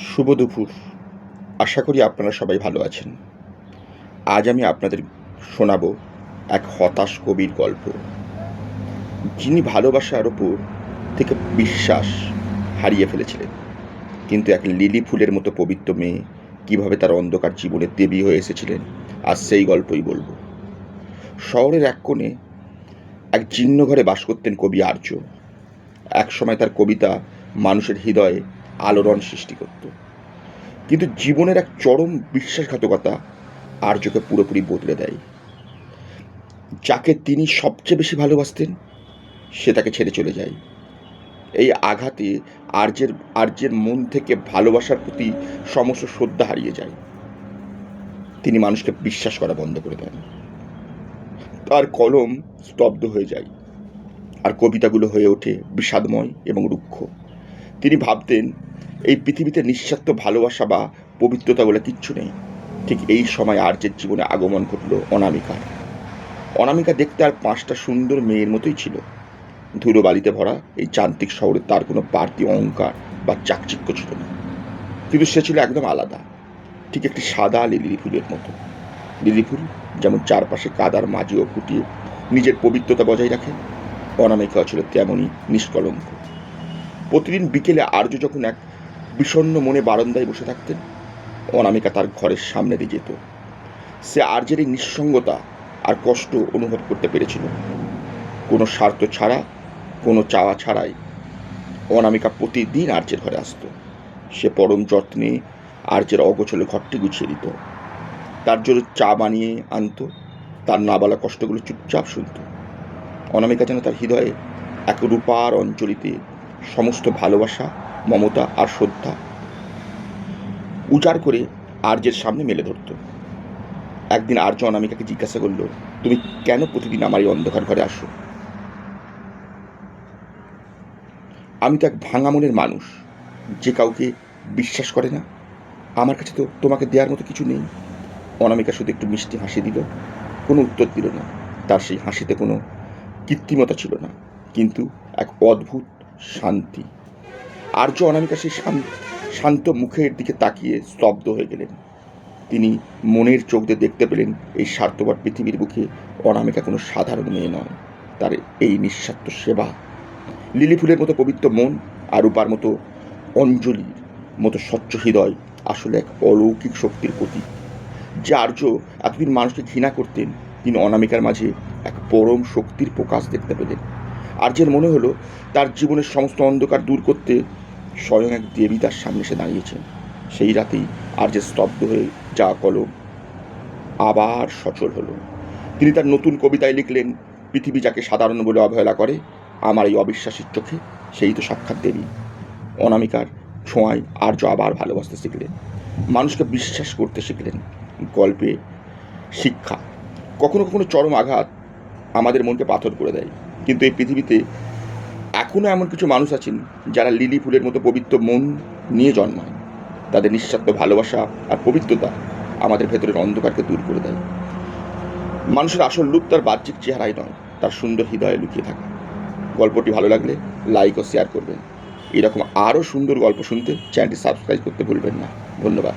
শুভ দুপুর। আশা করি আপনারা সবাই ভালো আছেন। আজ আমি আপনাদের শোনাব এক হতাশ কবির গল্প, যিনি ভালোবাসার ওপর থেকে বিশ্বাস হারিয়ে ফেলেছিলেন, কিন্তু এক লিলি ফুলের মতো পবিত্র মেয়ে কিভাবে তার অন্ধকার জীবনে দেবী হয়ে এসেছিলেন, আজ সেই গল্পই বলবো। শহরের এক কোণে এক জীর্ণ ঘরে বাস করতেন কবি আর্য। একসময় তার কবিতা মানুষের হৃদয়ে আলোড়ন সৃষ্টি করত, কিন্তু জীবনের এক চরম বিশ্বাসঘাতকতা আর্যকে পুরোপুরি বদলে দেয়। যাকে তিনি সবচেয়ে বেশি ভালোবাসতেন সে তাকে ছেড়ে চলে যায়। এই আঘাতে আর্যের মন থেকে ভালোবাসার প্রতি সমস্ত শ্রদ্ধা হারিয়ে যায়। তিনি মানুষকে বিশ্বাস করা বন্ধ করে দেন। তার কলম স্তব্ধ হয়ে যায়, আর কবিতাগুলো হয়ে ওঠে বিষাদময় এবং রুক্ষ। তিনি ভাবতেন, এই পৃথিবীতে নিঃস্বার্থ ভালোবাসা বা পবিত্রতা বলে কিচ্ছু নেই। ঠিক এই সময় আর্যের জীবনে আগমন ঘটল অনামিকার। অনামিকা দেখতে আর 5টা সুন্দর মেয়ের মতোই ছিল। ধুলো বালিতে ভরা এই যান্ত্রিক শহরে তার কোনো বাড়তি অহংকার বা চাকচিক্য ছিল না, কিন্তু সে ছিল একদম আলাদা, ঠিক একটি সাদা লিলি ফুলের মতো। লিলি ফুল যেমন চারপাশে কাদার মাঝেও ফুটিয়ে নিজের পবিত্রতা বজায় রাখে, অনামিকা ছিল তেমনই নিষ্কলঙ্ক। প্রতিদিন বিকেলে আর্য যখন এক বিষণ্ণ মনে বারান্দায় বসে থাকতেন, অনামিকা তার ঘরের সামনে দিয়ে যেত। সে আর্যের এই নিঃসঙ্গতা আর কষ্ট অনুভব করতে পেরেছিল। কোনো স্বার্থ ছাড়া, কোনো চাওয়া ছাড়াই অনামিকা প্রতিদিন আর্যের ঘরে আসত। সে পরম যত্নে আর্যের অগোছলে ঘরটি গুছিয়ে দিত, তার জন্য চা বানিয়ে আনত, তার না বলা কষ্টগুলো চুপচাপ শুনত। অনামিকা যেন তার হৃদয়ে এক রূপার অঞ্জলিতে সমস্ত ভালোবাসা, মমতা আর শ্রদ্ধা উজাড় করে আর্যের সামনে মেলে ধরত। একদিন আর্য অনামিকাকে জিজ্ঞাসা করল, তুমি কেন প্রতিদিন আমার এই অন্ধকার ঘরে আসো? আমি তো এক ভাঙা মনের মানুষ, যে কাউকে বিশ্বাস করে না। আমার কাছে তো তোমাকে দেওয়ার মতো কিছু নেই। অনামিকা শুধু একটু মিষ্টি হাসি দিল, কোনো উত্তর দিল না। তার সেই হাসিতে কোনো কৃত্রিমতা ছিল না, কিন্তু এক অদ্ভুত শান্তি। আর্য অনামিকা সেই শান্ত মুখের দিকে তাকিয়ে স্তব্ধ হয়ে গেলেন। তিনি মনের চোখ দিয়ে দেখতে পেলেন, এই স্বার্থপর পৃথিবীর বুকে অনামিকা কোনো সাধারণ মেয়ে নয়। তার এই নিঃস্বার্থ সেবা, লিলি ফুলের মতো পবিত্র মন আর রূপার মতো অঞ্জলির মতো স্বচ্ছ হৃদয় আসলে এক অলৌকিক শক্তির প্রতীক। যে আর্য এতদিন মানুষকে ঘৃণা করতেন, তিনি অনামিকার মাঝে এক পরম শক্তির প্রকাশ দেখতে পেলেন। আর্যের মনে হলো তার জীবনের সমস্ত অন্ধকার দূর করতে স্বয়ং এক দেবী তার সামনে এসে দাঁড়িয়েছেন। সেই রাতেই আর্যের স্তব্ধ হয়ে যাওয়া কলম আবার সচল হলো। তিনি তার নতুন কবিতায় লিখলেন, পৃথিবী যাকে সাধারণ বলে অবহেলা করে, আমার এই অবিশ্বাসীর চোখে সেই তো সাক্ষাৎ দেবী। অনামিকার ছোঁয়ায় আর্য আবার ভালোবাসতে শিখলেন, মানুষকে বিশ্বাস করতে শিখলেন। গল্পে শিক্ষা, কখনো কখনো চরম আঘাত আমাদের মনকে পাথর করে দেয়, কিন্তু এই পৃথিবীতে এখনও এমন কিছু মানুষ আছেন যারা লিলি ফুলের মতো পবিত্র মন নিয়ে জন্মায়। তাদের নিঃস্বার্থ ভালোবাসা আর পবিত্রতা আমাদের ভেতরের অন্ধকারকে দূর করে দেয়। মানুষের আসল রূপ তার বাহ্যিক চেহারায় নয়, তার সুন্দর হৃদয়ে লুকিয়ে থাকে। গল্পটি ভালো লাগলে লাইক ও শেয়ার করবেন। এরকম আরও সুন্দর গল্প শুনতে চ্যানেলটি সাবস্ক্রাইব করতে ভুলবেন না। ধন্যবাদ।